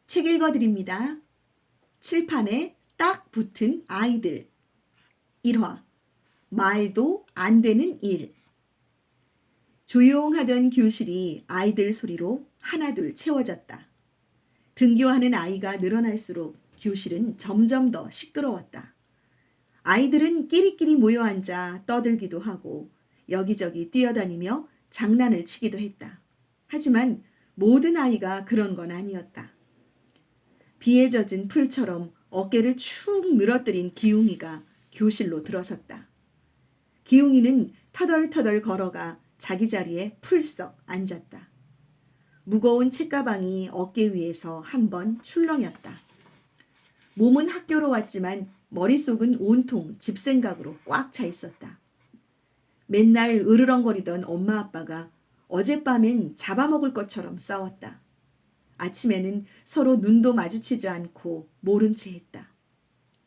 책 읽어드립니다. 칠판에 딱 붙은 아이들. 1화 말도 안 되는 일. 조용하던 교실이 아이들 소리로 하나둘 채워졌다. 등교하는 아이가 늘어날수록 교실은 점점 더 시끄러웠다. 아이들은 끼리끼리 모여 앉아 떠들기도 하고 여기저기 뛰어다니며 장난을 치기도 했다. 하지만 모든 아이가 그런 건 아니었다. 비에 젖은 풀처럼 어깨를 축 늘어뜨린 기웅이가 교실로 들어섰다. 기웅이는 터덜터덜 걸어가 자기 자리에 풀썩 앉았다. 무거운 책가방이 어깨 위에서 한번 출렁였다. 몸은 학교로 왔지만 머릿속은 온통 집 생각으로 꽉 차 있었다. 맨날 으르렁거리던 엄마 아빠가 어젯밤엔 잡아먹을 것처럼 싸웠다. 아침에는 서로 눈도 마주치지 않고 모른 채 했다.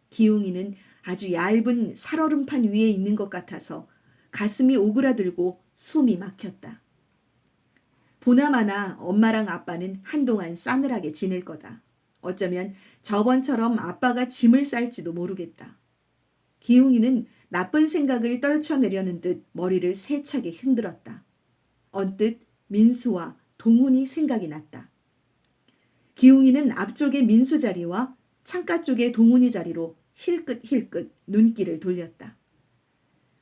기웅이는 아주 얇은 살얼음판 위에 있는 것 같아서 가슴이 오그라들고 숨이 막혔다. 보나마나 엄마랑 아빠는 한동안 싸늘하게 지낼 거다. 어쩌면 저번처럼 아빠가 짐을 쌀지도 모르겠다. 기웅이는 나쁜 생각을 떨쳐내려는 듯 머리를 세차게 흔들었다. 언뜻 민수와 동훈이 생각이 났다. 기웅이는 앞쪽의 민수 자리와 창가 쪽의 동훈이 자리로 힐끗힐끗 눈길을 돌렸다.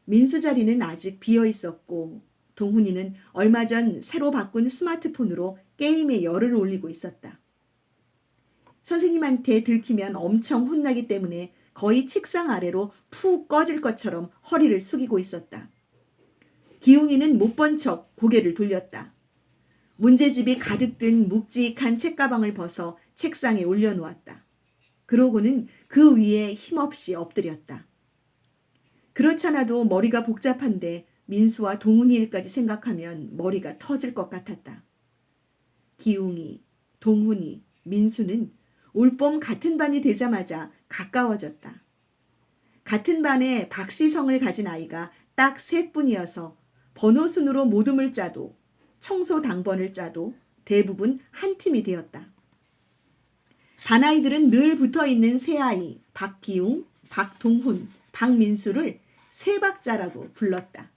민수 자리는 아직 비어 있었고 동훈이는 얼마 전 새로 바꾼 스마트폰으로 게임에 열을 올리고 있었다. 선생님한테 들키면 엄청 혼나기 때문에 거의 책상 아래로 푹 꺼질 것처럼 허리를 숙이고 있었다. 기웅이는 못 본 척 고개를 돌렸다. 문제집이 가득 든 묵직한 책가방을 벗어 책상에 올려놓았다. 그러고는 그 위에 힘없이 엎드렸다. 그렇잖아도 머리가 복잡한데 민수와 동훈이 일까지 생각하면 머리가 터질 것 같았다. 기웅이, 동훈이, 민수는 올봄 같은 반이 되자마자 가까워졌다. 같은 반에 박시성을 가진 아이가 딱 3뿐이어서 번호 순으로 모둠을 짜도 청소 당번을 짜도 대부분 한 팀이 되었다. 반 아이들은 늘 붙어있는 세 아이 박기웅, 박동훈, 박민수를 세박자라고 불렀다.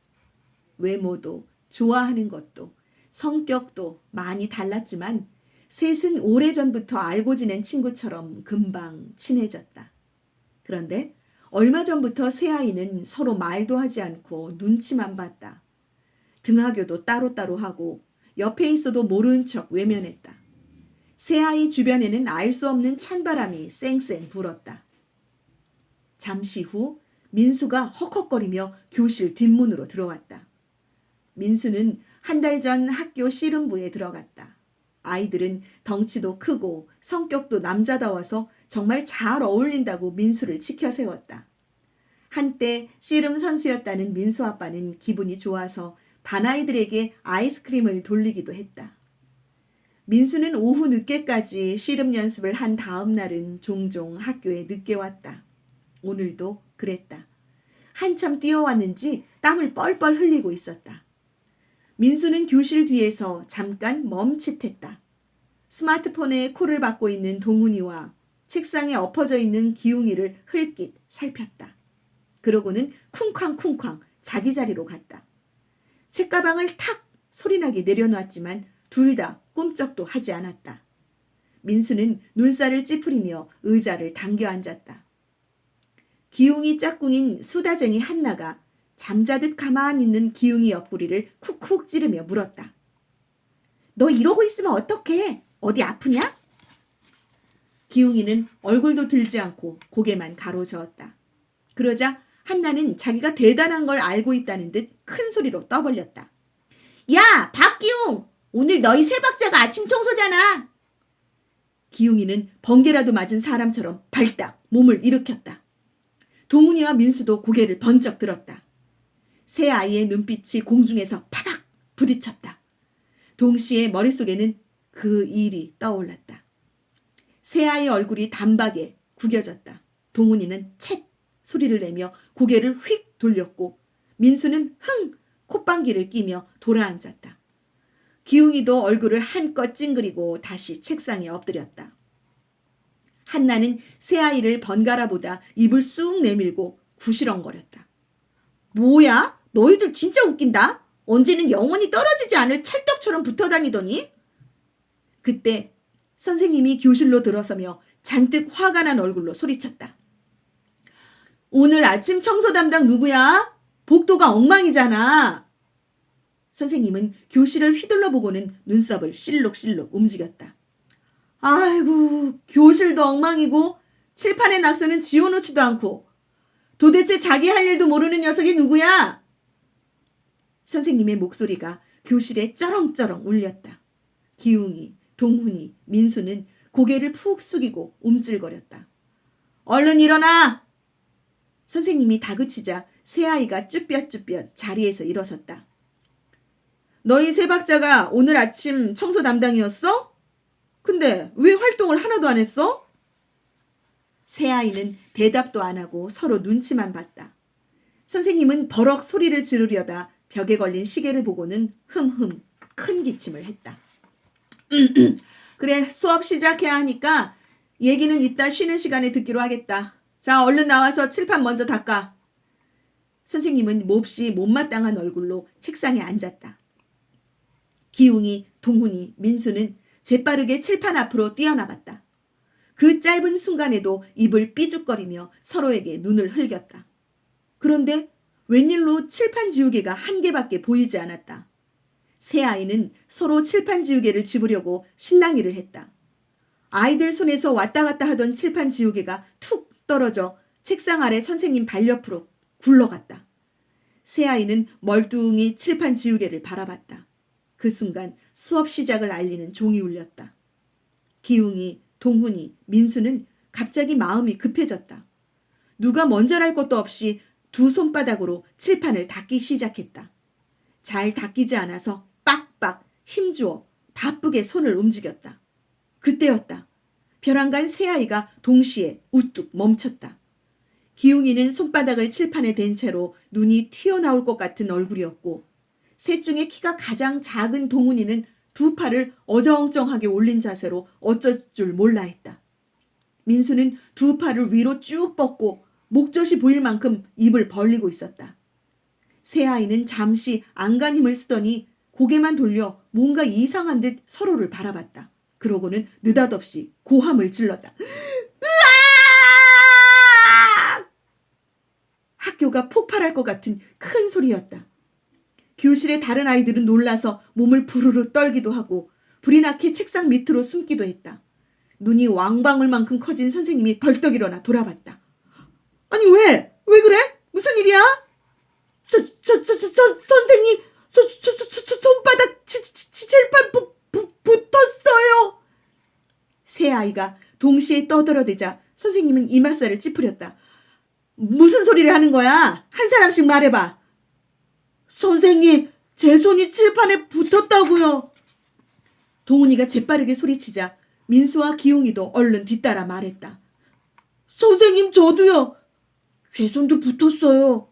외모도 좋아하는 것도 성격도 많이 달랐지만 셋은 오래전부터 알고 지낸 친구처럼 금방 친해졌다. 그런데 얼마 전부터 세 아이는 서로 말도 하지 않고 눈치만 봤다. 등하교도 따로따로 하고 옆에 있어도 모른 척 외면했다. 세 아이 주변에는 알 수 없는 찬바람이 쌩쌩 불었다. 잠시 후 민수가 헉헉거리며 교실 뒷문으로 들어왔다. 민수는 한 달 전 학교 씨름부에 들어갔다. 아이들은 덩치도 크고 성격도 남자다워서 정말 잘 어울린다고 민수를 치켜 세웠다. 한때 씨름 선수였다는 민수 아빠는 기분이 좋아서 반 아이들에게 아이스크림을 돌리기도 했다. 민수는 오후 늦게까지 씨름 연습을 한 다음 날은 종종 학교에 늦게 왔다. 오늘도 그랬다. 한참 뛰어왔는지 땀을 뻘뻘 흘리고 있었다. 민수는 교실 뒤에서 잠깐 멈칫했다. 스마트폰에 콜을 받고 있는 동훈이와 책상에 엎어져 있는 기웅이를 흘낏 살폈다. 그러고는 쿵쾅쿵쾅 자기 자리로 갔다. 책가방을 탁 소리나게 내려놨지만 둘 다 꿈쩍도 하지 않았다. 민수는 눈살을 찌푸리며 의자를 당겨 앉았다. 기웅이 짝꿍인 수다쟁이 한나가 잠자듯 가만히 있는 기웅이 옆구리를 쿡쿡 찌르며 물었다. 너 이러고 있으면 어떡해? 어디 아프냐? 기웅이는 얼굴도 들지 않고 고개만 가로저었다. 그러자 한나는 자기가 대단한 걸 알고 있다는 듯 큰 소리로 떠벌렸다. 야, 박기웅! 오늘 너희 세 박자가 아침 청소잖아. 기웅이는 번개라도 맞은 사람처럼 발딱 몸을 일으켰다. 동훈이와 민수도 고개를 번쩍 들었다. 세 아이의 눈빛이 공중에서 파박 부딪혔다. 동시에 머릿속에는 그 일이 떠올랐다. 세 아이의 얼굴이 단박에 구겨졌다. 동훈이는 쳇 소리를 내며 고개를 휙 돌렸고 민수는 흥 콧방귀를 끼며 돌아앉았다. 기웅이도 얼굴을 한껏 찡그리고 다시 책상에 엎드렸다. 한나는 새아이를 번갈아 보다 입을 쑥 내밀고 구시렁거렸다. 뭐야? 너희들 진짜 웃긴다. 언제는 영원히 떨어지지 않을 찰떡처럼 붙어 다니더니. 그때 선생님이 교실로 들어서며 잔뜩 화가 난 얼굴로 소리쳤다. 오늘 아침 청소 담당 누구야? 복도가 엉망이잖아. 선생님은 교실을 휘둘러 보고는 눈썹을 실룩실룩 움직였다. 아이고, 교실도 엉망이고 칠판의 낙서는 지워놓지도 않고 도대체 자기 할 일도 모르는 녀석이 누구야? 선생님의 목소리가 교실에 쩌렁쩌렁 울렸다. 기웅이, 동훈이, 민수는 고개를 푹 숙이고 움찔거렸다. 얼른 일어나! 선생님이 다그치자 새아이가 쭈뼛쭈뼛 자리에서 일어섰다. 너희 세 박자가 오늘 아침 청소 담당이었어? 근데 왜 활동을 하나도 안 했어? 새아이는 대답도 안 하고 서로 눈치만 봤다. 선생님은 버럭 소리를 지르려다 벽에 걸린 시계를 보고는 흠흠 큰 기침을 했다. 그래, 수업 시작해야 하니까 얘기는 이따 쉬는 시간에 듣기로 하겠다. 자, 얼른 나와서 칠판 먼저 닦아. 선생님은 몹시 못마땅한 얼굴로 책상에 앉았다. 기웅이, 동훈이, 민수는 재빠르게 칠판 앞으로 뛰어나갔다. 그 짧은 순간에도 입을 삐죽거리며 서로에게 눈을 흘겼다. 그런데 웬일로 칠판 지우개가 한 개밖에 보이지 않았다. 세 아이는 서로 칠판 지우개를 집으려고 실랑이를 했다. 아이들 손에서 왔다 갔다 하던 칠판 지우개가 툭 떨어져 책상 아래 선생님 발 옆으로 굴러갔다. 세 아이는 멀뚱히 칠판 지우개를 바라봤다. 그 순간 수업 시작을 알리는 종이 울렸다. 기웅이, 동훈이, 민수는 갑자기 마음이 급해졌다. 누가 먼저랄 것도 없이 두 손바닥으로 칠판을 닦기 시작했다. 잘 닦이지 않아서 빡빡 힘주어 바쁘게 손을 움직였다. 그때였다. 벼랑간 세 아이가 동시에 우뚝 멈췄다. 기웅이는 손바닥을 칠판에 댄 채로 눈이 튀어나올 것 같은 얼굴이었고 셋 중에 키가 가장 작은 동훈이는 두 팔을 어정쩡하게 올린 자세로 어쩔 줄 몰라 했다. 민수는 두 팔을 위로 쭉 뻗고 목젖이 보일 만큼 입을 벌리고 있었다. 세 아이는 잠시 안간 힘을 쓰더니 고개만 돌려 뭔가 이상한 듯 서로를 바라봤다. 그러고는 느닷없이 고함을 질렀다. 으아! 학교가 폭발할 것 같은 큰 소리였다. 교실의 다른 아이들은 놀라서 몸을 부르르 떨기도 하고 불이 나게 책상 밑으로 숨기도 했다. 눈이 왕방울만큼 커진 선생님이 벌떡 일어나 돌아봤다. 아니 왜? 왜 그래? 무슨 일이야? 선생님, 손바닥 칠판 붙었어요. 세 아이가 동시에 떠들어대자 선생님은 이맛살을 찌푸렸다. 무슨 소리를 하는 거야? 한 사람씩 말해봐. 선생님, 제 손이 칠판에 붙었다고요. 동훈이가 재빠르게 소리치자 민수와 기웅이도 얼른 뒤따라 말했다. 선생님, 저도요. 제 손도 붙었어요.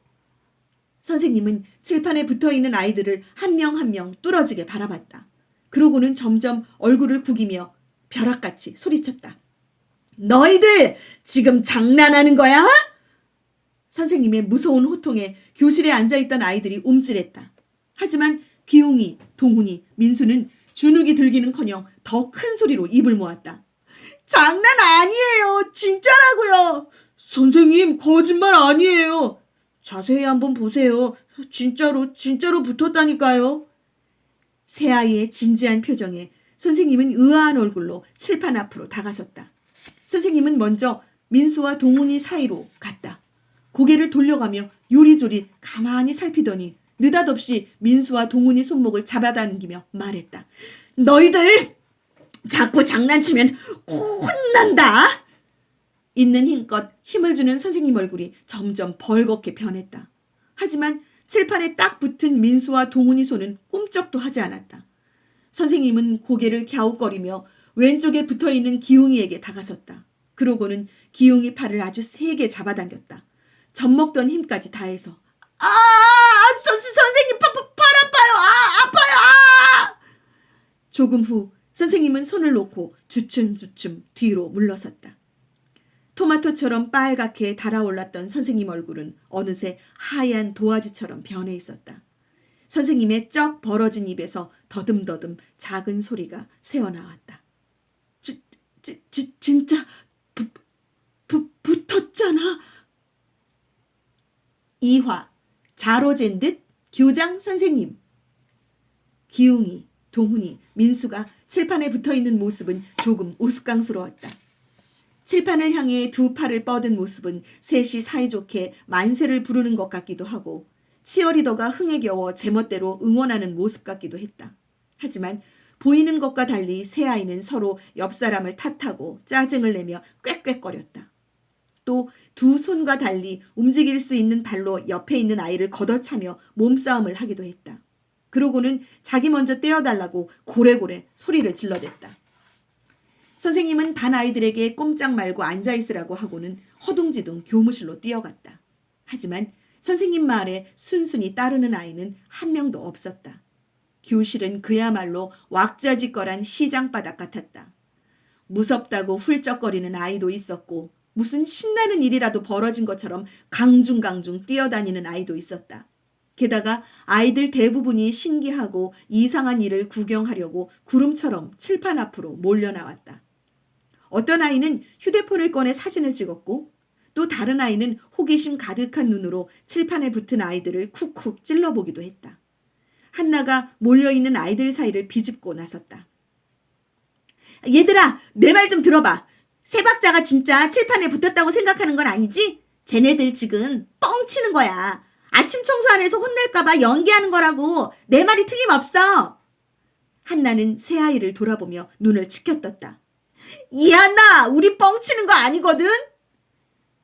선생님은 칠판에 붙어있는 아이들을 한 명 한 명 뚫어지게 바라봤다. 그러고는 점점 얼굴을 구기며 벼락같이 소리쳤다. 너희들 지금 장난하는 거야? 선생님의 무서운 호통에 교실에 앉아있던 아이들이 움찔했다. 하지만 기웅이, 동훈이, 민수는 주눅이 들기는커녕 더 큰 소리로 입을 모았다. 장난 아니에요. 진짜라고요. 선생님, 거짓말 아니에요. 자세히 한번 보세요. 진짜로 붙었다니까요. 새 아이의 진지한 표정에 선생님은 의아한 얼굴로 칠판 앞으로 다가섰다. 선생님은 먼저 민수와 동훈이 사이로 갔다. 고개를 돌려가며 요리조리 가만히 살피더니 느닷없이 민수와 동훈이 손목을 잡아당기며 말했다. 너희들 자꾸 장난치면 혼난다. 있는 힘껏 힘을 주는 선생님 얼굴이 점점 벌겋게 변했다. 하지만 칠판에 딱 붙은 민수와 동훈이 손은 꿈쩍도 하지 않았다. 선생님은 고개를 갸웃거리며 왼쪽에 붙어있는 기웅이에게 다가섰다. 그러고는 기웅이 팔을 아주 세게 잡아당겼다. 젖먹던 힘까지 다해서 선생님 팔 아파요. 아파요. 조금 후 선생님은 손을 놓고 주춤주춤 뒤로 물러섰다. 토마토처럼 빨갛게 달아올랐던 선생님 얼굴은 어느새 하얀 도화지처럼 변해 있었다. 선생님의 쩍 벌어진 입에서 더듬더듬 작은 소리가 새어나왔다. 진짜 붙었잖아. 2화 자로 잰 듯 교장 선생님. 기웅이, 동훈이, 민수가 칠판에 붙어있는 모습은 조금 우스꽝스러웠다. 칠판을 향해 두 팔을 뻗은 모습은 셋이 사이좋게 만세를 부르는 것 같기도 하고 치어리더가 흥에 겨워 제멋대로 응원하는 모습 같기도 했다. 하지만 보이는 것과 달리 세 아이는 서로 옆 사람을 탓하고 짜증을 내며 꽥꽥거렸다. 또 두 손과 달리 움직일 수 있는 발로 옆에 있는 아이를 걷어차며 몸싸움을 하기도 했다. 그러고는 자기 먼저 떼어달라고 고래고래 소리를 질러댔다. 선생님은 반 아이들에게 꼼짝 말고 앉아있으라고 하고는 허둥지둥 교무실로 뛰어갔다. 하지만 선생님 말에 순순히 따르는 아이는 한 명도 없었다. 교실은 그야말로 왁자지껄한 시장바닥 같았다. 무섭다고 훌쩍거리는 아이도 있었고 무슨 신나는 일이라도 벌어진 것처럼 강중강중 뛰어다니는 아이도 있었다. 게다가 아이들 대부분이 신기하고 이상한 일을 구경하려고 구름처럼 칠판 앞으로 몰려나왔다. 어떤 아이는 휴대폰을 꺼내 사진을 찍었고 또 다른 아이는 호기심 가득한 눈으로 칠판에 붙은 아이들을 쿡쿡 찔러보기도 했다. 한나가 몰려있는 아이들 사이를 비집고 나섰다. 얘들아, 내 말 좀 들어봐. 세 박자가 진짜 칠판에 붙었다고 생각하는 건 아니지? 쟤네들 지금 뻥치는 거야. 아침 청소 안 해서 혼낼까봐 연기하는 거라고. 내 말이 틀림없어. 한나는 새 아이를 돌아보며 눈을 치켜떴다. 이한나, 우리 뻥치는 거 아니거든?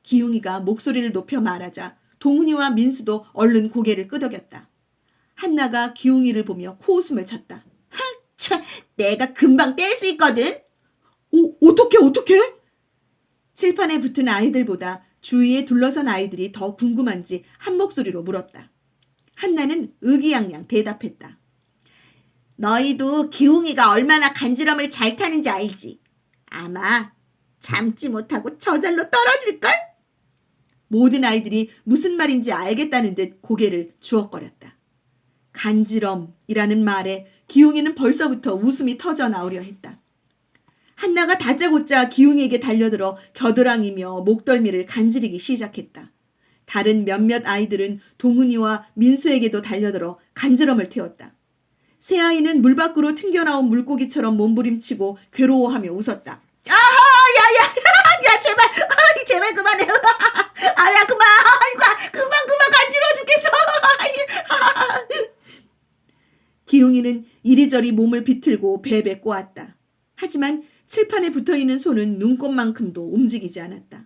기웅이가 목소리를 높여 말하자 동훈이와 민수도 얼른 고개를 끄덕였다. 한나가 기웅이를 보며 코웃음을 쳤다. 참, 내가 금방 뗄 수 있거든? 어떻게? 칠판에 붙은 아이들보다 주위에 둘러선 아이들이 더 궁금한지 한 목소리로 물었다. 한나는 의기양양 대답했다. 너희도 기웅이가 얼마나 간지럼을 잘 타는지 알지? 아마 참지 못하고 저절로 떨어질걸? 모든 아이들이 무슨 말인지 알겠다는 듯 고개를 주걱거렸다. 간지럼이라는 말에 기웅이는 벌써부터 웃음이 터져 나오려 했다. 한나가 다짜고짜 기웅이에게 달려들어 겨드랑이며 목덜미를 간지리기 시작했다. 다른 몇몇 아이들은 동훈이와 민수에게도 달려들어 간지럼을 태웠다. 새 아이는 물 밖으로 튕겨나온 물고기처럼 몸부림치고 괴로워하며 웃었다. 아하, 야, 제발 그만해. 아야, 그만. 그만 간지러워 죽겠어. 기웅이는 이리저리 몸을 비틀고 베베 꼬았다. 하지만 칠판에 붙어있는 손은 눈곱만큼도 움직이지 않았다.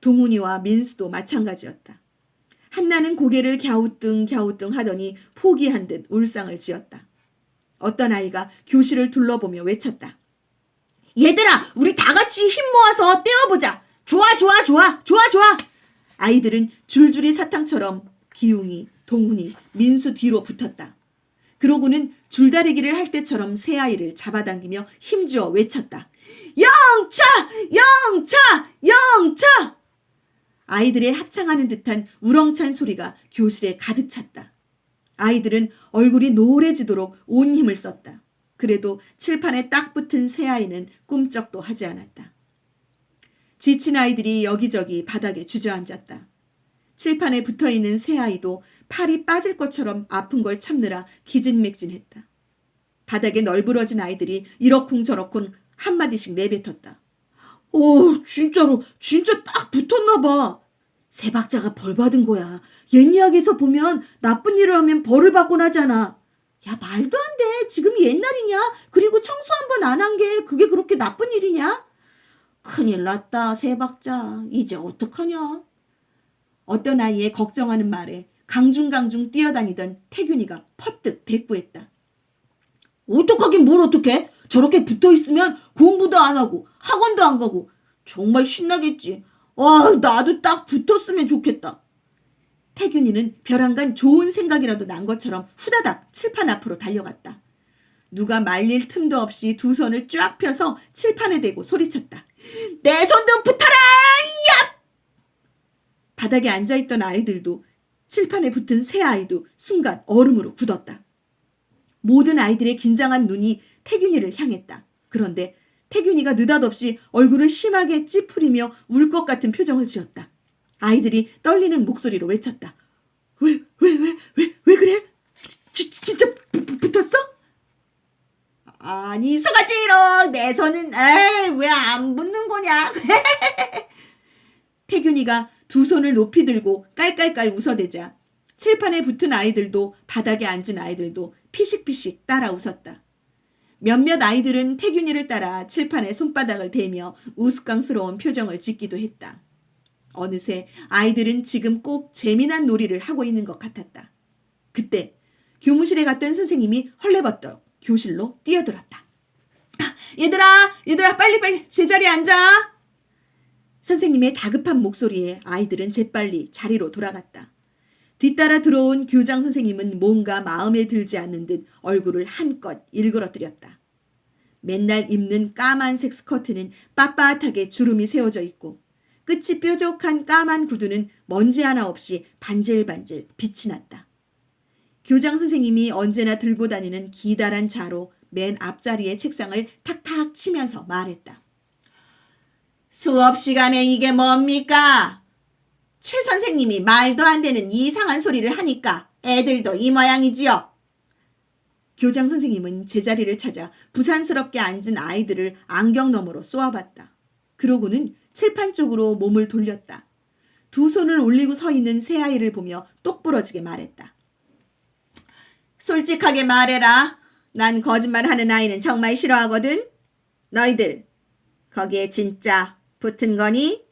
동훈이와 민수도 마찬가지였다. 한나는 고개를 갸우뚱 하더니 포기한 듯 울상을 지었다. 어떤 아이가 교실을 둘러보며 외쳤다. 얘들아, 우리 다 같이 힘 모아서 떼어보자. 좋아. 아이들은 줄줄이 사탕처럼 기웅이, 동훈이, 민수 뒤로 붙었다. 그러고는 줄다리기를 할 때처럼 새 아이를 잡아당기며 힘주어 외쳤다. 영차! 아이들의 합창하는 듯한 우렁찬 소리가 교실에 가득 찼다. 아이들은 얼굴이 노래지도록 온 힘을 썼다. 그래도 칠판에 딱 붙은 새 아이는 꿈쩍도 하지 않았다. 지친 아이들이 여기저기 바닥에 주저앉았다. 칠판에 붙어있는 새 아이도 팔이 빠질 것처럼 아픈 걸 참느라 기진맥진했다. 바닥에 널브러진 아이들이 이러쿵저러쿵 한마디씩 내뱉었다. 진짜 딱 붙었나 봐. 세 박자가 벌 받은 거야. 옛 이야기에서 보면 나쁜 일을 하면 벌을 받곤 하잖아. 야, 말도 안 돼. 지금이 옛날이냐? 그리고 청소 한 번 안 한 게 그게 그렇게 나쁜 일이냐? 큰일 났다, 세 박자. 이제 어떡하냐? 어떤 아이의 걱정하는 말에 강중강중 뛰어다니던 태균이가 퍼뜩 대꾸했다. 어떡하긴 뭘 어떡해? 저렇게 붙어있으면 공부도 안 하고 학원도 안 가고 정말 신나겠지. 나도 딱 붙었으면 좋겠다. 태균이는 벼랑간 좋은 생각이라도 난 것처럼 후다닥 칠판 앞으로 달려갔다. 누가 말릴 틈도 없이 두 손을 쫙 펴서 칠판에 대고 소리쳤다. 내 손 좀 붙어라! 바닥에 앉아있던 아이들도 칠판에 붙은 새 아이도 순간 얼음으로 굳었다. 모든 아이들의 긴장한 눈이 태균이를 향했다. 그런데 태균이가 느닷없이 얼굴을 심하게 찌푸리며 울 것 같은 표정을 지었다. 아이들이 떨리는 목소리로 외쳤다. 왜 그래? 진짜 붙었어? 아니, 서가지롱, 내 손은, 왜 안 붙는 거냐? 태균이가 두 손을 높이 들고 깔깔깔 웃어대자 칠판에 붙은 아이들도 바닥에 앉은 아이들도 피식피식 따라 웃었다. 몇몇 아이들은 태균이를 따라 칠판에 손바닥을 대며 우스꽝스러운 표정을 짓기도 했다. 어느새 아이들은 지금 꼭 재미난 놀이를 하고 있는 것 같았다. 그때 교무실에 갔던 선생님이 헐레벌떡 교실로 뛰어들었다. 얘들아 빨리 제자리에 앉아. 선생님의 다급한 목소리에 아이들은 재빨리 자리로 돌아갔다. 뒤따라 들어온 교장 선생님은 뭔가 마음에 들지 않는 듯 얼굴을 한껏 일그러뜨렸다. 맨날 입는 까만색 스커트는 빳빳하게 주름이 세워져 있고 끝이 뾰족한 까만 구두는 먼지 하나 없이 반질반질 빛이 났다. 교장 선생님이 언제나 들고 다니는 기다란 자로 맨 앞자리의 책상을 탁탁 치면서 말했다. 수업 시간에 이게 뭡니까? 최 선생님이 말도 안 되는 이상한 소리를 하니까 애들도 이 모양이지요. 교장 선생님은 제자리를 찾아 부산스럽게 앉은 아이들을 안경 너머로 쏘아봤다. 그러고는 칠판 쪽으로 몸을 돌렸다. 두 손을 올리고 서 있는 새 아이를 보며 똑부러지게 말했다. 솔직하게 말해라. 난 거짓말하는 아이는 정말 싫어하거든. 너희들 거기에 진짜 붙은 거니?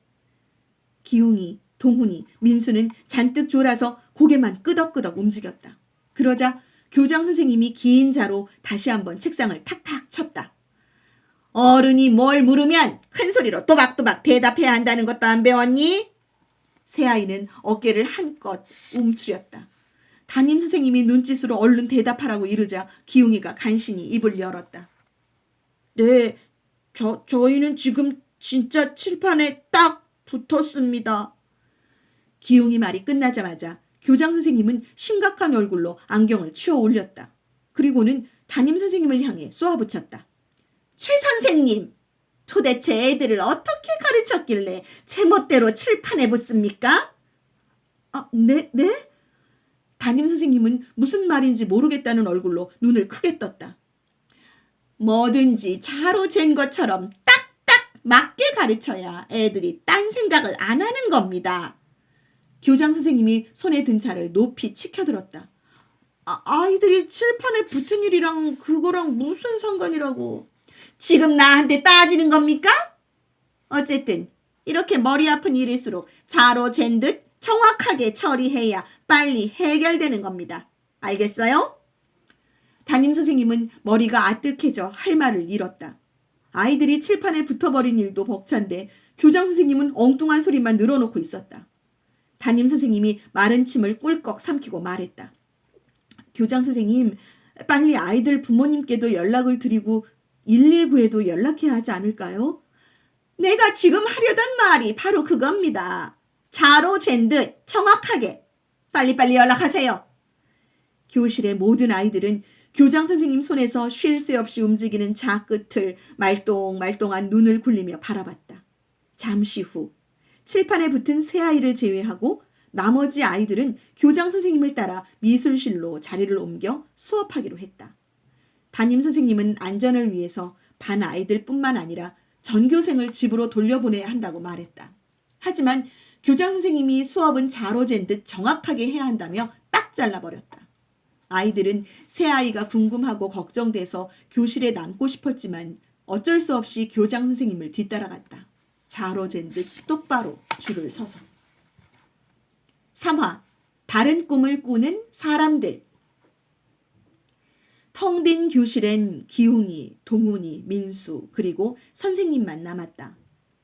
기웅이, 동훈이, 민수는 잔뜩 졸아서 고개만 끄덕끄덕 움직였다. 그러자 교장 선생님이 긴 자로 다시 한번 책상을 탁탁 쳤다. 어른이 뭘 물으면 큰 소리로 또박또박 대답해야 한다는 것도 안 배웠니? 새 아이는 어깨를 한껏 움츠렸다. 담임 선생님이 눈짓으로 얼른 대답하라고 이르자 기웅이가 간신히 입을 열었다. 네, 저희는 지금 진짜 칠판에 딱 붙었습니다. 기웅이 말이 끝나자마자 교장 선생님은 심각한 얼굴로 안경을 치워 올렸다. 그리고는 담임 선생님을 향해 쏘아붙였다. 최 선생님, 도대체 애들을 어떻게 가르쳤길래 제멋대로 칠판에 붙습니까? 네? 담임 선생님은 무슨 말인지 모르겠다는 얼굴로 눈을 크게 떴다. 뭐든지 자로 잰 것처럼 딱딱 맞게 가르쳐야 애들이 딴 생각을 안 하는 겁니다. 교장 선생님이 손에 든 차를 높이 치켜들었다. 아이들이 칠판에 붙은 일이랑 그거랑 무슨 상관이라고. 지금 나한테 따지는 겁니까? 어쨌든 이렇게 머리 아픈 일일수록 자로 잰 듯 정확하게 처리해야 빨리 해결되는 겁니다. 알겠어요? 담임 선생님은 머리가 아뜩해져 할 말을 잃었다. 아이들이 칠판에 붙어버린 일도 벅찬데 교장 선생님은 엉뚱한 소리만 늘어놓고 있었다. 담임 선생님이 마른 침을 꿀꺽 삼키고 말했다. 교장 선생님, 빨리 아이들 부모님께도 연락을 드리고 119에도 연락해야 하지 않을까요? 내가 지금 하려던 말이 바로 그겁니다. 자로 잰 듯 정확하게 빨리빨리 연락하세요. 교실의 모든 아이들은 교장 선생님 손에서 쉴 새 없이 움직이는 자 끝을 말똥말똥한 눈을 굴리며 바라봤다. 잠시 후 칠판에 붙은 새 아이를 제외하고 나머지 아이들은 교장 선생님을 따라 미술실로 자리를 옮겨 수업하기로 했다. 담임 선생님은 안전을 위해서 반 아이들뿐만 아니라 전교생을 집으로 돌려보내야 한다고 말했다. 하지만 교장 선생님이 수업은 자로 잰 듯 정확하게 해야 한다며 딱 잘라버렸다. 아이들은 새 아이가 궁금하고 걱정돼서 교실에 남고 싶었지만 어쩔 수 없이 교장 선생님을 뒤따라갔다. 자로 잰 듯 똑바로 줄을 서서. 3화 다른 꿈을 꾸는 사람들. 텅 빈 교실엔 기웅이, 동훈이, 민수 그리고 선생님만 남았다.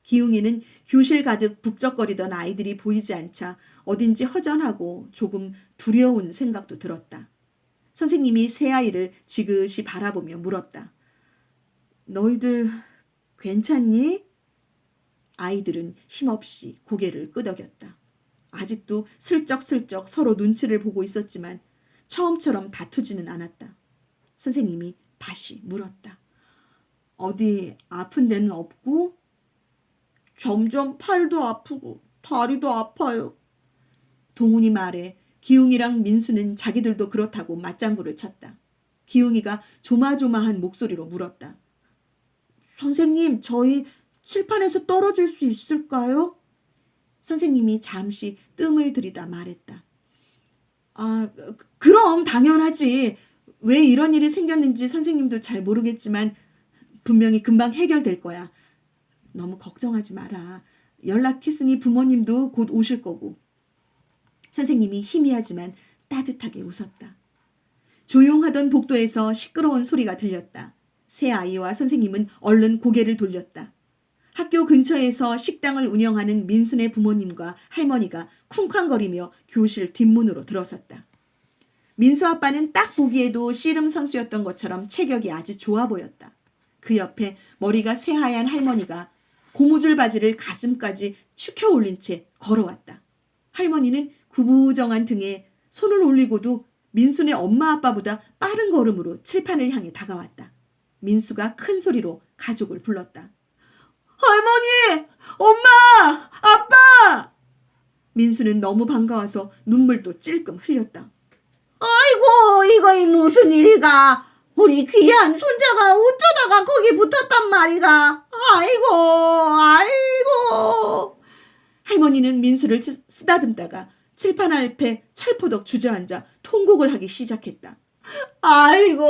기웅이는 교실 가득 북적거리던 아이들이 보이지 않자 어딘지 허전하고 조금 두려운 생각도 들었다. 선생님이 새 아이를 지그시 바라보며 물었다. 너희들 괜찮니? 아이들은 힘없이 고개를 끄덕였다. 아직도 슬쩍슬쩍 서로 눈치를 보고 있었지만 처음처럼 다투지는 않았다. 선생님이 다시 물었다. 어디 아픈 데는 없고? 점점 팔도 아프고 다리도 아파요. 동훈이 말에 기웅이랑 민수는 자기들도 그렇다고 맞장구를 쳤다. 기웅이가 조마조마한 목소리로 물었다. 선생님, 저희 칠판에서 떨어질 수 있을까요? 선생님이 잠시 뜸을 들이다 말했다. 그럼 당연하지. 왜 이런 일이 생겼는지 선생님도 잘 모르겠지만 분명히 금방 해결될 거야. 너무 걱정하지 마라. 연락했으니 부모님도 곧 오실 거고. 선생님이 희미하지만 따뜻하게 웃었다. 조용하던 복도에서 시끄러운 소리가 들렸다. 새 아이와 선생님은 얼른 고개를 돌렸다. 학교 근처에서 식당을 운영하는 민순의 부모님과 할머니가 쿵쾅거리며 교실 뒷문으로 들어섰다. 민수 아빠는 딱 보기에도 씨름 선수였던 것처럼 체격이 아주 좋아 보였다. 그 옆에 머리가 새하얀 할머니가 고무줄 바지를 가슴까지 축혀 올린 채 걸어왔다. 할머니는 구부정한 등에 손을 올리고도 민수네 엄마 아빠보다 빠른 걸음으로 칠판을 향해 다가왔다. 민수가 큰 소리로 가족을 불렀다. 할머니! 엄마! 아빠! 민수는 너무 반가워서 눈물도 찔끔 흘렸다. 아이고, 이거 무슨 일이가? 우리 귀한 손자가 어쩌다가 거기 붙었단 말이가? 아이고. 할머니는 민수를 쓰다듬다가 칠판 앞에 철포덕 주저앉아 통곡을 하기 시작했다. 아이고,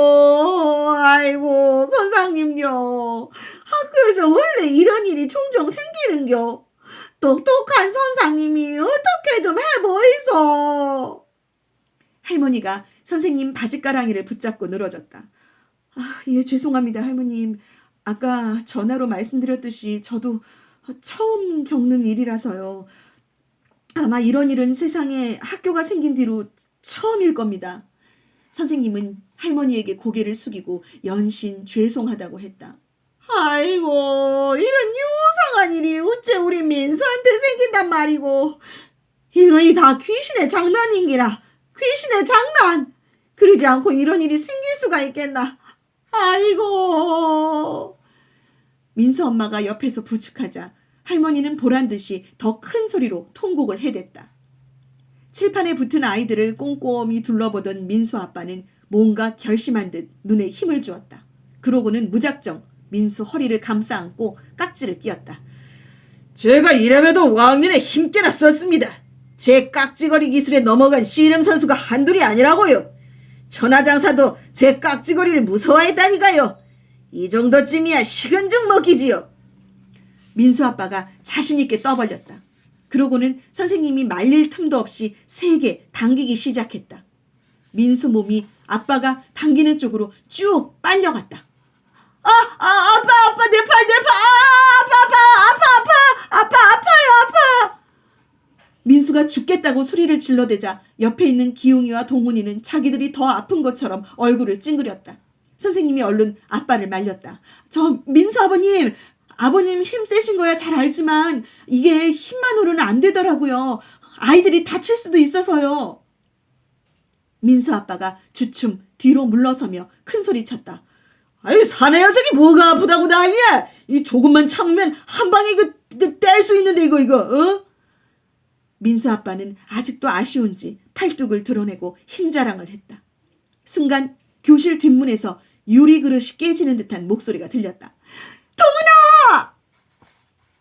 선생님요. 학교에서 원래 이런 일이 종종 생기는겨. 똑똑한 선생님이 어떻게 좀 해보이소. 할머니가 선생님 바지가랑이를 붙잡고 늘어졌다. 예, 죄송합니다, 할머님. 아까 전화로 말씀드렸듯이 저도 처음 겪는 일이라서요. 아마 이런 일은 세상에 학교가 생긴 뒤로 처음일 겁니다. 선생님은 할머니에게 고개를 숙이고 연신 죄송하다고 했다. 아이고, 이런 요상한 일이 어째 우리 민수한테 생긴단 말이고. 이거 다 귀신의 장난인기라. 귀신의 장난. 그러지 않고 이런 일이 생길 수가 있겠나. 아이고. 민수 엄마가 옆에서 부축하자 할머니는 보란듯이 더 큰 소리로 통곡을 해댔다. 칠판에 붙은 아이들을 꼼꼼히 둘러보던 민수 아빠는 뭔가 결심한 듯 눈에 힘을 주었다. 그러고는 무작정 민수 허리를 감싸 안고 깍지를 끼었다. 제가 이래봬도 왕년에 힘께나 썼습니다. 제 깍지거리 기술에 넘어간 씨름 선수가 한둘이 아니라고요. 천하장사도 제 깍지거리를 무서워했다니까요. 이 정도쯤이야 식은죽 먹기지요. 민수 아빠가 자신있게 떠벌렸다. 그러고는 선생님이 말릴 틈도 없이 세게 당기기 시작했다. 민수 몸이 아빠가 당기는 쪽으로 쭉 빨려갔다. 아빠, 내 팔, 아파요. 민수가 죽겠다고 소리를 질러대자 옆에 있는 기웅이와 동훈이는 자기들이 더 아픈 것처럼 얼굴을 찡그렸다. 선생님이 얼른 아빠를 말렸다. 민수 아버님 힘 세신 거야 잘 알지만 이게 힘만으로는 안 되더라고요. 아이들이 다칠 수도 있어서요. 민수 아빠가 주춤 뒤로 물러서며 큰 소리 쳤다. 아이, 사내 녀석이 뭐가 아프다고 난리야. 이 조금만 참으면 한 방에 뗄 수 있는데 이거. 민수 아빠는 아직도 아쉬운지 팔뚝을 드러내고 힘자랑을 했다. 순간 교실 뒷문에서 유리 그릇이 깨지는 듯한 목소리가 들렸다. 동훈아!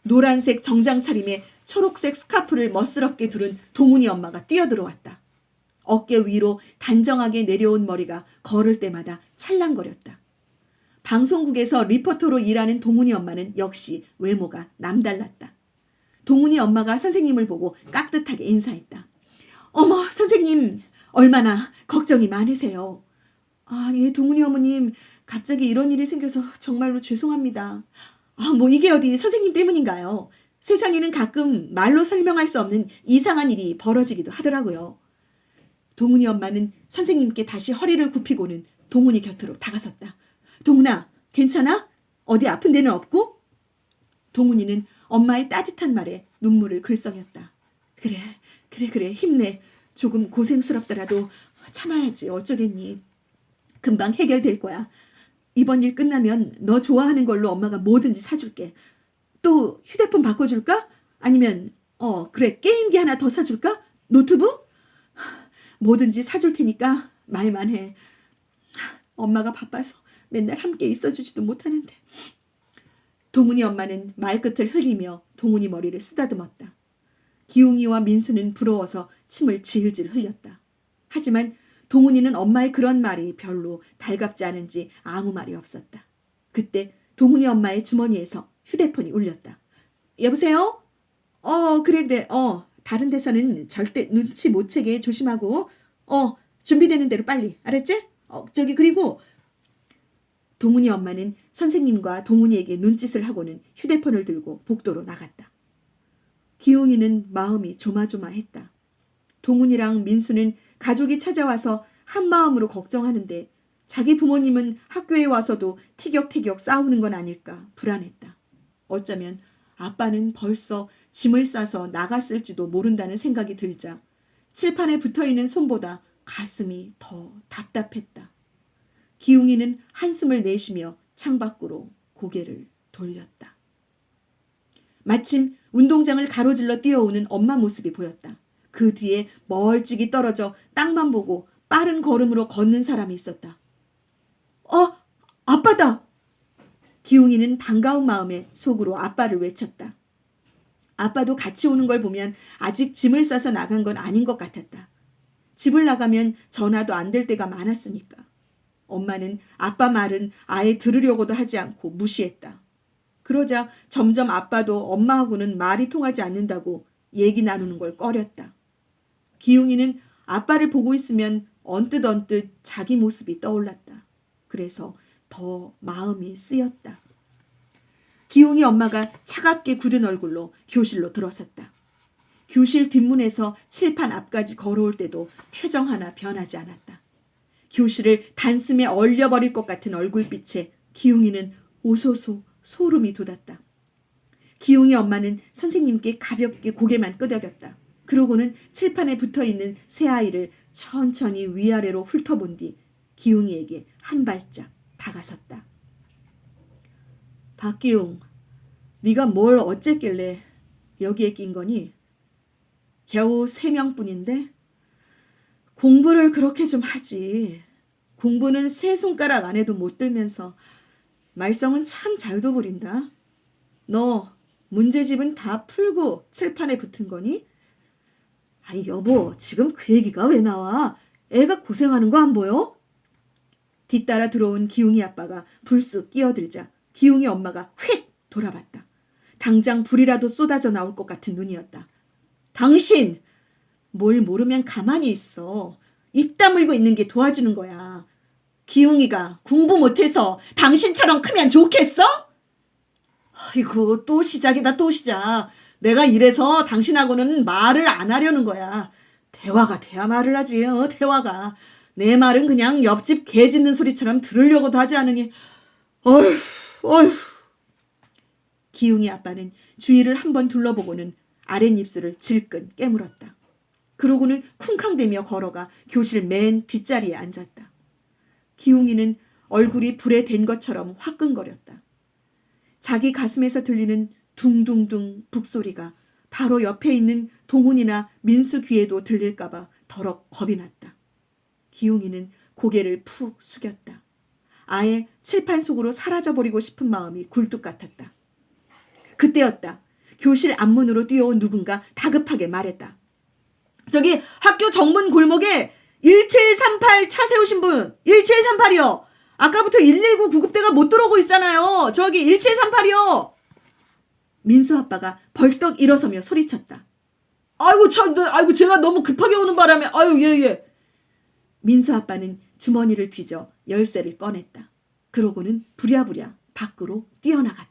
노란색 정장 차림에 초록색 스카프를 멋스럽게 두른 동훈이 엄마가 뛰어들어왔다. 어깨 위로 단정하게 내려온 머리가 걸을 때마다 찰랑거렸다. 방송국에서 리포터로 일하는 동훈이 엄마는 역시 외모가 남달랐다. 동훈이 엄마가 선생님을 보고 깍듯하게 인사했다. 어머, 선생님, 얼마나 걱정이 많으세요. 예, 동훈이 어머님, 갑자기 이런 일이 생겨서 정말로 죄송합니다. 이게 어디 선생님 때문인가요? 세상에는 가끔 말로 설명할 수 없는 이상한 일이 벌어지기도 하더라고요. 동훈이 엄마는 선생님께 다시 허리를 굽히고는 동훈이 곁으로 다가섰다. 동훈아, 괜찮아? 어디 아픈 데는 없고? 동훈이는 엄마의 따뜻한 말에 눈물을 글썽였다. 그래, 그래 힘내. 조금 고생스럽더라도 참아야지. 어쩌겠니. 금방 해결될 거야. 이번 일 끝나면 너 좋아하는 걸로 엄마가 뭐든지 사줄게. 또 휴대폰 바꿔줄까? 아니면 그래 게임기 하나 더 사줄까? 노트북? 뭐든지 사줄 테니까 말만 해. 엄마가 바빠서 맨날 함께 있어주지도 못하는데. 동훈이 엄마는 말끝을 흘리며 동훈이 머리를 쓰다듬었다. 기웅이와 민수는 부러워서 침을 질질 흘렸다. 하지만 동훈이는 엄마의 그런 말이 별로 달갑지 않은지 아무 말이 없었다. 그때 동훈이 엄마의 주머니에서 휴대폰이 울렸다. 여보세요? 그래. 다른 데서는 절대 눈치 못 채게 조심하고 준비되는 대로 빨리. 알았지? 그리고 동훈이 엄마는 선생님과 동훈이에게 눈짓을 하고는 휴대폰을 들고 복도로 나갔다. 기웅이는 마음이 조마조마했다. 동훈이랑 민수는 가족이 찾아와서 한마음으로 걱정하는데 자기 부모님은 학교에 와서도 티격태격 싸우는 건 아닐까 불안했다. 어쩌면 아빠는 벌써 짐을 싸서 나갔을지도 모른다는 생각이 들자 칠판에 붙어있는 손보다 가슴이 더 답답했다. 기웅이는 한숨을 내쉬며 창밖으로 고개를 돌렸다. 마침 운동장을 가로질러 뛰어오는 엄마 모습이 보였다. 그 뒤에 멀찍이 떨어져 땅만 보고 빠른 걸음으로 걷는 사람이 있었다. 아빠다! 기웅이는 반가운 마음에 속으로 아빠를 외쳤다. 아빠도 같이 오는 걸 보면 아직 짐을 싸서 나간 건 아닌 것 같았다. 집을 나가면 전화도 안 될 때가 많았으니까. 엄마는 아빠 말은 아예 들으려고도 하지 않고 무시했다. 그러자 점점 아빠도 엄마하고는 말이 통하지 않는다고 얘기 나누는 걸 꺼렸다. 기웅이는 아빠를 보고 있으면 언뜻 자기 모습이 떠올랐다. 그래서 더 마음이 쓰였다. 기웅이 엄마가 차갑게 굳은 얼굴로 교실로 들어섰다. 교실 뒷문에서 칠판 앞까지 걸어올 때도 표정 하나 변하지 않았다. 교실을 단숨에 얼려버릴 것 같은 얼굴빛에 기웅이는 오소소 소름이 돋았다. 기웅이 엄마는 선생님께 가볍게 고개만 끄덕였다. 그러고는 칠판에 붙어있는 새아이를 천천히 위아래로 훑어본 뒤 기웅이에게 한 발짝 다가섰다. 박기웅, 네가 뭘 어쨌길래 여기에 낀 거니? 겨우 3명뿐인데 공부를 그렇게 좀 하지. 공부는 3손가락 안에도 못 들면서 말썽은 참 잘도 부린다. 너 문제집은 다 풀고 칠판에 붙은 거니? 아이 여보, 지금 그 얘기가 왜 나와? 애가 고생하는 거 안 보여? 뒤따라 들어온 기웅이 아빠가 불쑥 끼어들자 기웅이 엄마가 휙 돌아봤다. 당장 불이라도 쏟아져 나올 것 같은 눈이었다. 당신! 뭘 모르면 가만히 있어. 입 다물고 있는 게 도와주는 거야. 기웅이가 공부 못해서 당신처럼 크면 좋겠어? 아이고 또 시작이다 또 시작. 내가 이래서 당신하고는 말을 안 하려는 거야. 대화가 돼야 말을 하지. 대화가. 내 말은 그냥 옆집 개 짖는 소리처럼 들으려고도 하지 않으니. 어휴. 기웅이 아빠는 주위를 한번 둘러보고는 아랫입술을 질끈 깨물었다. 그러고는 쿵쾅대며 걸어가 교실 맨 뒷자리에 앉았다. 기웅이는 얼굴이 불에 댄 것처럼 화끈거렸다. 자기 가슴에서 들리는 둥둥둥 북소리가 바로 옆에 있는 동훈이나 민수 귀에도 들릴까봐 더럭 겁이 났다. 기웅이는 고개를 푹 숙였다. 아예 칠판 속으로 사라져버리고 싶은 마음이 굴뚝 같았다. 그때였다. 교실 앞문으로 뛰어온 누군가 다급하게 말했다. 저기 학교 정문 골목에 1738 차 세우신 분 1738이요. 아까부터 119 구급대가 못 들어오고 있잖아요. 저기 1738이요. 민수 아빠가 벌떡 일어서며 소리쳤다. 아이고 제가 너무 급하게 오는 바람에 예. 민수 아빠는 주머니를 뒤져 열쇠를 꺼냈다. 그러고는 부랴부랴 밖으로 뛰어나갔다.